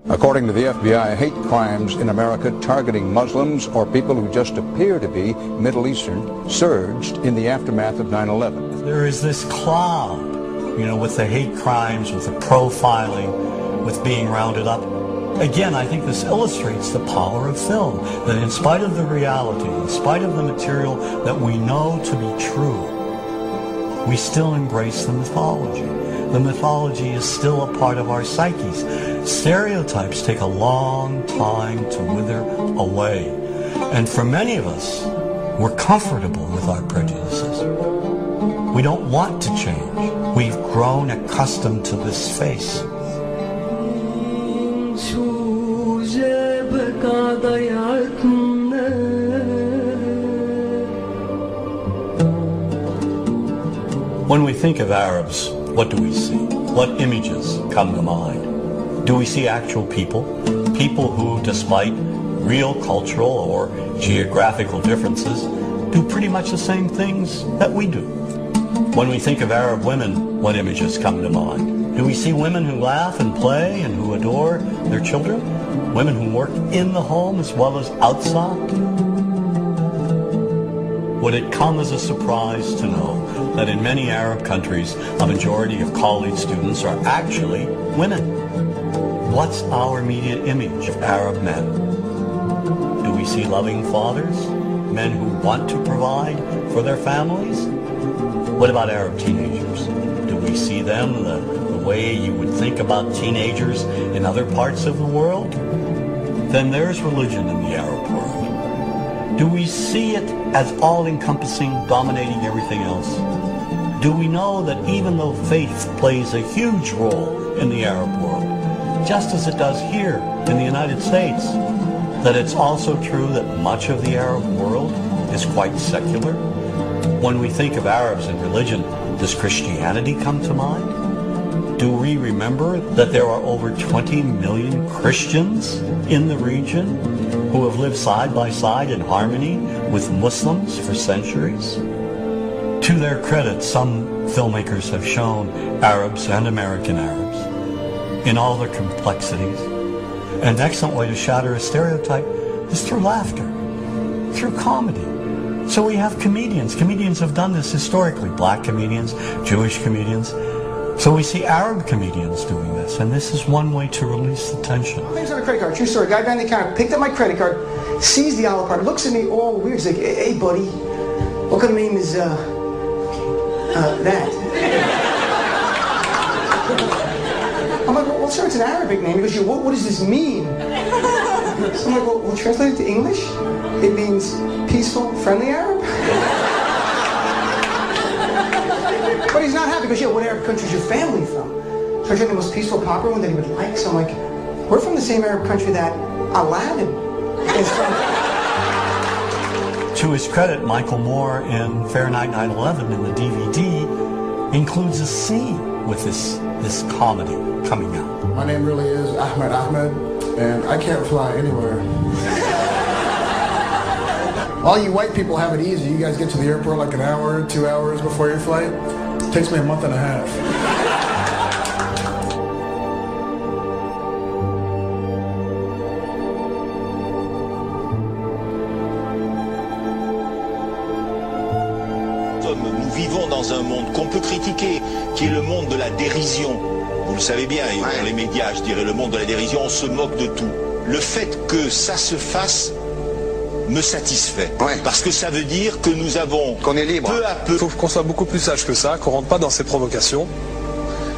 According to the FBI, hate crimes in America targeting Muslims or people who just appear to be Middle Eastern surged in the aftermath of 9/11. There is this cloud, with the hate crimes, with the profiling, with being rounded up. Again, I think this illustrates the power of film, that in spite of the reality, in spite of the material that we know to be true, we still embrace the mythology. The mythology is still a part of our psyches. Stereotypes take a long time to wither away. And for many of us, we're comfortable with our prejudices. We don't want to change. We've grown accustomed to this face. When we think of Arabs, what do we see? What images come to mind? Do we see actual people? People who, despite real cultural or geographical differences, do pretty much the same things that we do. When we think of Arab women, what images come to mind? Do we see women who laugh and play and who adore their children? Women who work in the home as well as outside? Would it come as a surprise to know that in many Arab countries, a majority of college students are actually women? What's our immediate image of Arab men? Do we see loving fathers? Men who want to provide for their families? What about Arab teenagers? Do we see them the way you would think about teenagers in other parts of the world? Then there's religion in the Arab world. Do we see it as all-encompassing, dominating everything else? Do we know that even though faith plays a huge role in the Arab world, just as it does here in the United States, that it's also true that much of the Arab world is quite secular? When we think of Arabs and religion, does Christianity come to mind? Do we remember that there are over 20 million Christians in the region who have lived side by side in harmony with Muslims for centuries? To their credit, some filmmakers have shown Arabs and American Arabs in all their complexities. An excellent way to shatter a stereotype is through laughter, through comedy. So we have comedians. Comedians have done this historically. Black comedians, Jewish comedians. So we see Arab comedians doing this, and this is one way to release the tension. My name's on a credit card, true story. Guy behind the counter picked up my credit card, sees the Olive Garden, looks at me all weird. He's like, hey buddy, what kind of name is that? I'm like, well sir, it's an Arabic name. He goes, what does this mean? So I'm like, well translate it to English. It means peaceful, friendly Arab. But he's not happy because, what Arab country is your family from? So I tried the most peaceful, popular one that he would like. So I'm like, we're from the same Arab country that Aladdin is from. To his credit, Michael Moore in Fahrenheit 9/11 in the DVD includes a scene with this comedy coming out. My name really is Ahmed, and I can't fly anywhere. All you white people have it easy. You guys get to the airport like an hour, 2 hours before your flight. It takes me a month and a half. Nous vivons dans un monde qu'on peut critiquer, qui est le monde de la dérision. Vous le savez bien, et dans les médias, je dirais, le monde de la dérision, on se moque de tout. Le fait que ça se fasse me satisfait. Parce que ça veut dire que nous avons, qu'on est libre, peu à peu... Il faut qu'on soit beaucoup plus sage que ça, qu'on rentre pas dans ces provocations.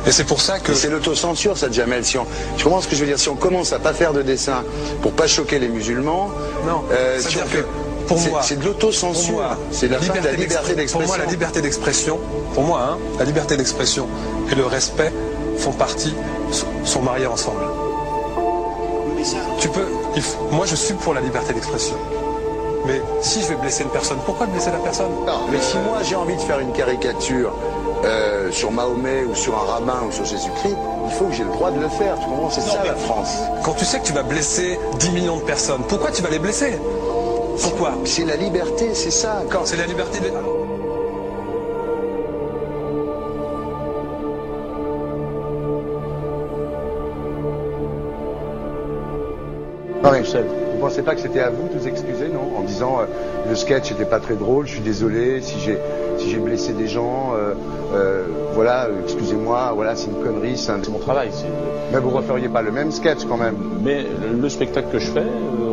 Et c'est pour ça que... C'est l'autocensure, ça, Jamel. Tu comprends ce que je veux dire? Si on commence à pas faire de dessin pour pas choquer les musulmans... Non, c'est-à-dire que... Pour moi, c'est de l'autocensure. C'est la fin de la liberté d'expression. Pour moi, la liberté d'expression, la liberté d'expression et le respect font partie, sont mariés ensemble. Moi, je suis pour la liberté d'expression. Mais si je vais blesser une personne, pourquoi blesser la personne? Non, mais si moi j'ai envie de faire une caricature sur Mahomet ou sur un rabbin ou sur Jésus-Christ, il faut que j'ai le droit de le faire. Tu comprends? C'est ça la France. Quand tu sais que tu vas blesser 10 millions de personnes, pourquoi tu vas les blesser? Pourquoi? C'est la liberté, c'est ça. C'est la liberté de... Non, mais tout seul. Vous pensez pas que c'était à vous de vous excuser, non? En disant le sketch n'était pas très drôle, je suis désolé si j'ai blessé des gens, voilà, excusez-moi, voilà, c'est une connerie, c'est mon travail. Mais vous referiez pas le même sketch quand même? Mais le spectacle que je fais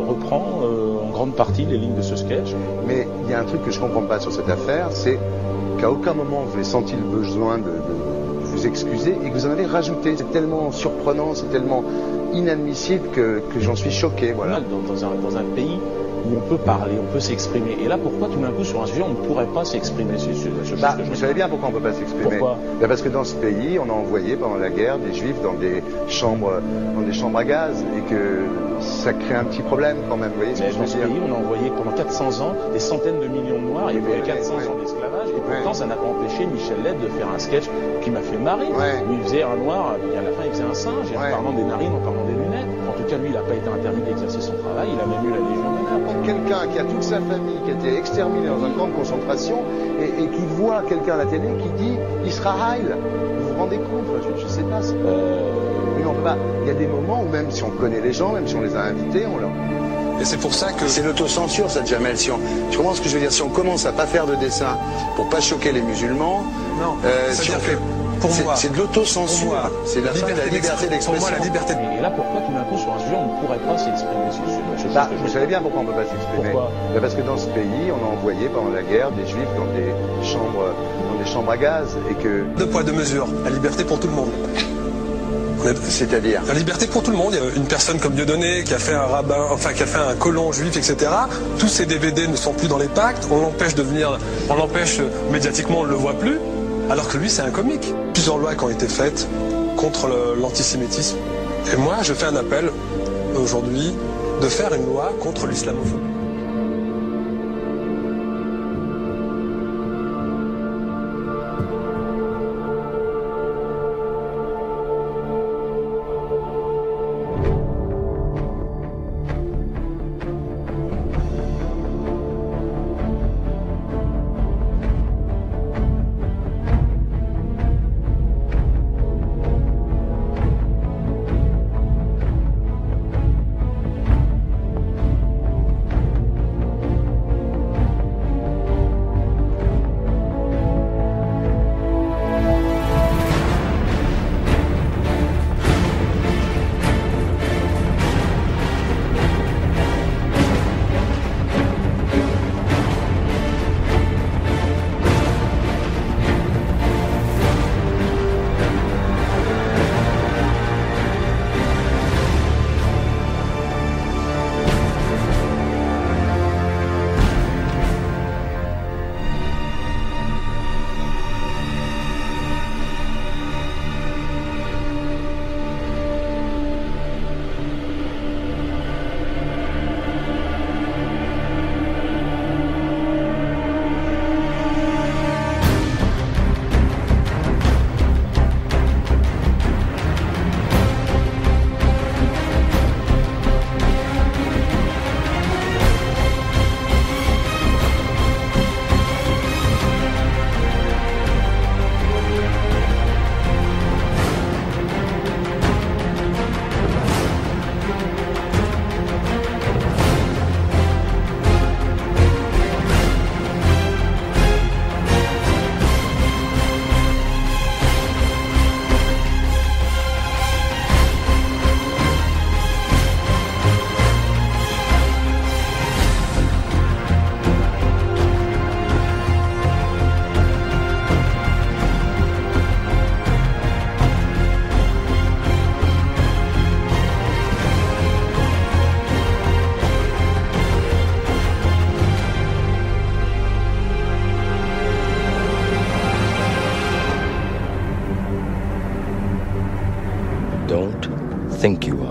reprend en grande partie les lignes de ce sketch. Mais il y a un truc que je comprends pas sur cette affaire, c'est qu'à aucun moment vous avez senti le besoin de vous excuser et que vous en avez rajouté. C'est tellement surprenant, c'est tellement inadmissible que j'en suis choqué. Voilà. Dans un pays où on peut parler, on peut s'exprimer. Et là, pourquoi tout d'un coup, sur un sujet, on ne pourrait pas s'exprimer? Vous savez bien pourquoi on ne peut pas s'exprimer. Pourquoi? Parce que dans ce pays, on a envoyé pendant la guerre des juifs dans des chambres à gaz et que ça crée un petit problème quand même. Vous voyez ce que je veux dire? Dans ce pays, on a envoyé pendant 400 ans des centaines de millions de Noirs. Il y avait 400 ans d'esclavage. Et pourtant, ça n'a pas empêché Michel Led de faire un sketch qui m'a fait marrer. Où il faisait un noir, et à la fin, il faisait un singe. Et en parlant des narines, en parlant des lunettes. En tout cas, lui, il n'a pas été interdit d'exercer son travail. Il a même eu la Légion d'honneur. Quelqu'un qui a toute sa famille qui a été exterminé dans un camp de concentration et qui voit quelqu'un à la télé qui dit Israël, vous vous rendez compte? Je ne sais pas. Mais on peut pas. Il y a des moments où même si on connaît les gens, même si on les a invités, on leur... Et c'est pour ça que... C'est l'autocensure, ça, Jamel. Tu comprends ce que je veux dire? Si on commence à pas faire de dessin pour pas choquer les musulmans... Non, c'est-à-dire que pour moi... C'est de l'autocensure. C'est la fin de la liberté d'expression. Pour moi, la liberté... Et là, pourquoi tout d'un coup, sur un sujet, on ne pourrait pas s'exprimer? Vous savez bien pourquoi on ne peut pas s'exprimer. Pourquoi? Parce que dans ce pays, on a envoyé pendant la guerre des juifs dans des chambres à gaz et que... Deux poids, deux mesures. La liberté pour tout le monde. C'est-à-dire? La liberté pour tout le monde. Il y a une personne comme Dieudonné qui a fait un rabbin, enfin qui a fait un colon juif, etc. Tous ces DVD ne sont plus dans les pactes. On l'empêche de venir, on l'empêche médiatiquement, on ne le voit plus. Alors que lui, c'est un comique. Plusieurs lois qui ont été faites contre l'antisémitisme. Et moi, je fais un appel aujourd'hui de faire une loi contre l'islamophobie. Don't think you are.